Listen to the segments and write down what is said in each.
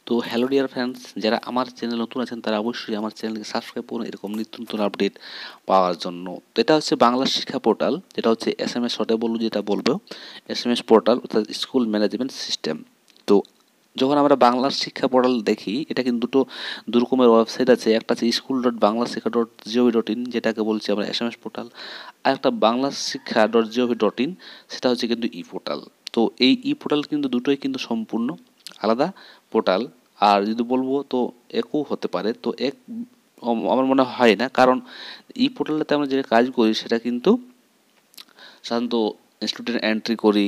তো hello dear friends, যারা আমার চ্যানেল নতুন আছেন তারা অবশ্যই আমার চ্যানেলকে সাবস্ক্রাইব করুন এরকম নিত্য নতুন আপডেট পাওয়ার জন্য। তো এটা হচ্ছে বাংলা শিক্ষা পোর্টাল, যেটা হচ্ছে SMS শর্টে যেটা বলবো SMS পোর্টাল অর্থাৎ স্কুল ম্যানেজমেন্ট সিস্টেম। তো যখন আমরা বাংলার শিক্ষা পোর্টাল দেখি, এটা কিন্তু দু রকমের ওয়েবসাইট আছে। একটা আছে school.banglasikha.gov.in, যেটাকে বলছি আমরা SMS পোর্টাল, আর একটা বাংলা শিক্ষা.gov.in, সেটা হচ্ছে কিন্তু ই পোর্টাল। তো এই ই পোর্টাল কিন্তু দুটোই কিন্তু সম্পূর্ণ আলাদা পোর্টাল। আর যদি বলবো তো একও হতে পারে, তো এক আমার মনে হয় না, কারণ ই পোর্টালটাতে আমরা যে কাজ করি সেটা কিন্তু সাধারণত স্টুডেন্ট এন্ট্রি করি,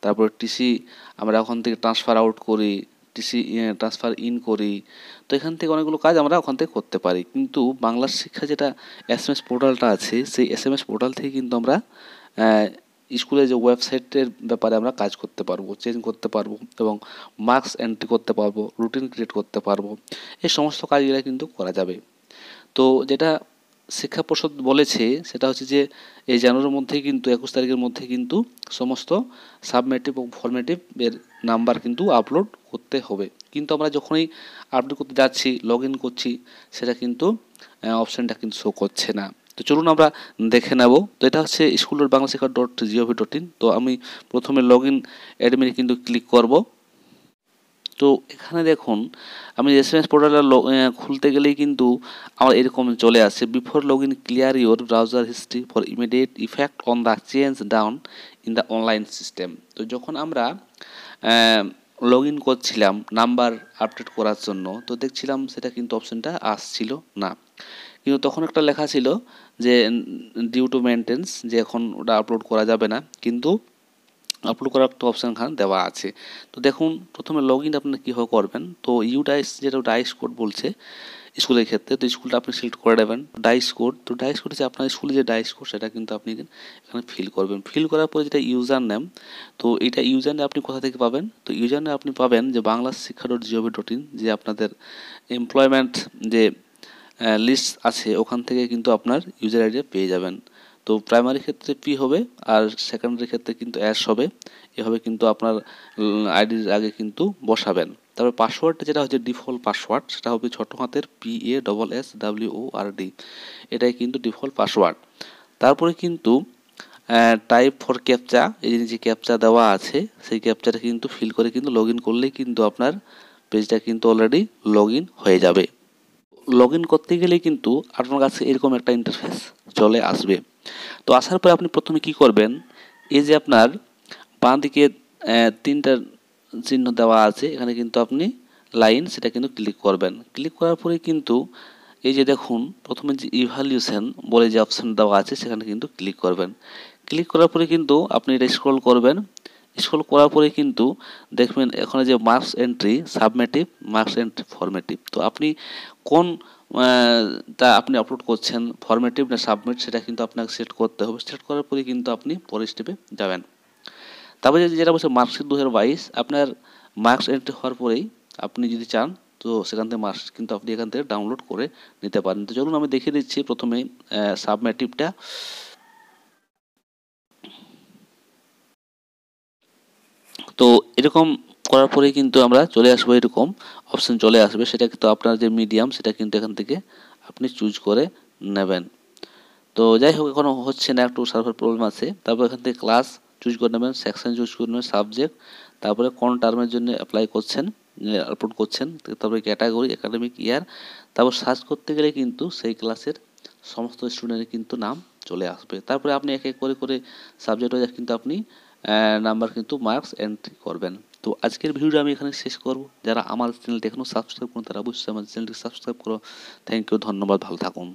তারপর টিসি আমরা ওখান থেকে ট্রান্সফার আউট করি, টিসি ট্রান্সফার ইন করি। তো এখান থেকে অনেকগুলো কাজ আমরা ওখান থেকে করতে পারি। কিন্তু বাংলার শিক্ষা যেটা SMS পোর্টালটা আছে, সেই SMS পোর্টাল থেকে কিন্তু আমরা স্কুলের যে ওয়েবসাইটের ব্যাপারে আমরা কাজ করতে পারবো, চেঞ্জ করতে পারবো, এবং মার্কস এন্ট্রি করতে পারবো, রুটিন ক্রিয়েট করতে পারবো। এই সমস্ত কাজগুলো কিন্তু করা যাবে। তো যেটা শিক্ষা পর্ষদ বলেছে সেটা হচ্ছে যে এই জানুয়ারির মধ্যেই কিন্তু 21 তারিখের মধ্যে কিন্তু সমস্ত সাবমেটিভ এবং ফরমেটিভ এর নাম্বার কিন্তু আপলোড করতে হবে। কিন্তু আমরা যখনই আপলোড করতে যাচ্ছি, লগ ইন করছি, সেটা কিন্তু অপশানটা কিন্তু শো করছে না। তো চলুন আমরা দেখে নেব। তো এটা হচ্ছে school.banglasikha.gov.in। তো আমি প্রথমে লগ ইন অ্যাডমিনে কিন্তু ক্লিক করব। তো এখানে দেখুন, আমি SMS পোর্টালটা খুলতে গেলেই কিন্তু আমার এরকম চলে আসে, before log in clear your browser history for immediate effect on the change down in the online system. তো যখন আমরা লগ ইন করছিলাম নাম্বার আপডেট করার জন্য, তো দেখছিলাম সেটা কিন্তু অপশানটা আসছিল না। কিন্তু তখন একটা লেখা ছিল যে ডিউ টু মেনটেন্স, যে এখন ওটা আপলোড করা যাবে না, কিন্তু আপলোড করার একটা অপশান এখানে দেওয়া আছে। তো দেখুন, প্রথমে লগ ইন আপনারা কীভাবে করবেন। তো ডাইস, যেটা ডাইস কোড বলছে স্কুলের ক্ষেত্রে, তো স্কুলটা আপনি সিলেক্ট করে নেবেন। ডাইস কোড, তো ডাইস কোড হচ্ছে আপনার স্কুলে যে ডাইস কোড, সেটা কিন্তু আপনি এখানে ফিল করবেন। ফিল করার পরে যেটা ইউজার নেম, তো এটা ইউজার নেম আপনি কোথা থেকে পাবেন। তো ইউজার নেম আপনি পাবেন যে banglasikha.gov.in, যে আপনাদের এমপ্লয়মেন্ট যে লিস্ট আছে ওখান থেকে কিন্তু আপনার ইউজার আইডি পেয়ে যাবেন। তো প্রাইমারি ক্ষেত্রে পি হবে, আর সেকেন্ডারি ক্ষেত্রে কিন্তু অ্যাশ হবে। এভাবে কিন্তু আপনার আইডির আগে কিন্তু বসাবেন। তারপর পাসওয়ার্ডটা যেটা হচ্ছে ডিফল্ট পাসওয়ার্ড, সেটা হবে ছোট হাতের PASSWORD, এটাই কিন্তু ডিফল্ট পাসওয়ার্ড। তারপরে কিন্তু টাইপ ফর ক্যাপচা, এই যে ক্যাপচা দেওয়া আছে সেই ক্যাপচাটা কিন্তু ফিল করে কিন্তু লগ ইন করলেই কিন্তু আপনার পেজটা কিন্তু অলরেডি লগ ইন হয়ে যাবে। লগ ইন করতে গেলে কিন্তু আপনার কাছে এরকম একটা ইন্টারফেস চলে আসবে। তো আসার পরে আপনি প্রথমে কি করবেন, এই যে আপনার বাঁ দিকে তিনটা চিহ্ন দেওয়া আছে, এখানে কিন্তু আপনি লাইন, সেটা কিন্তু ক্লিক করবেন। ক্লিক করার পরে কিন্তু এই যে দেখুন, প্রথমে যে ইভ্যালুয়েশন বলে যে অপশান দেওয়া আছে সেখানে কিন্তু ক্লিক করবেন। ক্লিক করার পরে কিন্তু আপনি এটা স্ক্রল করবেন। স্ক্রল করার পরে কিন্তু দেখবেন এখানে যে marks entry, সাবমেটিভ, marks entry, formative. তো আপনি কোন তা আপনি আপলোড করছেন, ফরমেটিভ না সাবমিট, সেটা কিন্তু আপনাকে সিলেক্ট করতে হবে। সিলেক্ট করার পরে কিন্তু আপনি পরের স্টেপে যাবেন। তারপরে যেটা বলছে মার্কশিট 2022, আপনার মার্কস এন্ট্রি হওয়ার পরেই আপনি যদি চান তো সেখান থেকে মার্কস কিন্তু আপনি এখান থেকে ডাউনলোড করে নিতে পারেন। তো চলুন আমি দেখিয়ে দিচ্ছি প্রথমে সাবমেটিভটা। তো এরকম করার পরে কিন্তু আমরা চলে আসবো, এরকম অপশন চলে আসবে, সেটা কিন্তু আপনার যে মিডিয়াম সেটা কিন্তু এখান থেকে আপনি চুজ করে নেবেন। তো যাই হোক, এখনও হচ্ছে না, একটু সার্ভার প্রবলেম আছে। তারপর এখান থেকে ক্লাস চুজ করে নেবেন, সেকশন চুজ করে নেবেন, সাবজেক্ট, তারপরে কোন টার্মের জন্য অ্যাপ্লাই করছেন, আপলোড করছেন, তারপরে ক্যাটাগরি, একাডেমিক ইয়ার। তারপর সার্চ করতে গেলে কিন্তু সেই ক্লাসের সমস্ত স্টুডেন্টের কিন্তু নাম চলে আসবে। তারপরে আপনি এক এক করে করে সাবজেক্ট ওয়াইজ কিন্তু আপনি নাম্বার কিন্তু মার্কস এন্ট্রি করবেন। তো আজকের ভিডিওটা আমি এখানে শেষ করব। যারা আমার চ্যানেলটি এখনও সাবস্ক্রাইব করুন তারা অবশ্যই আমার চ্যানেলটি সাবস্ক্রাইব করো। থ্যাংক ইউ, ধন্যবাদ, ভালো থাকুন।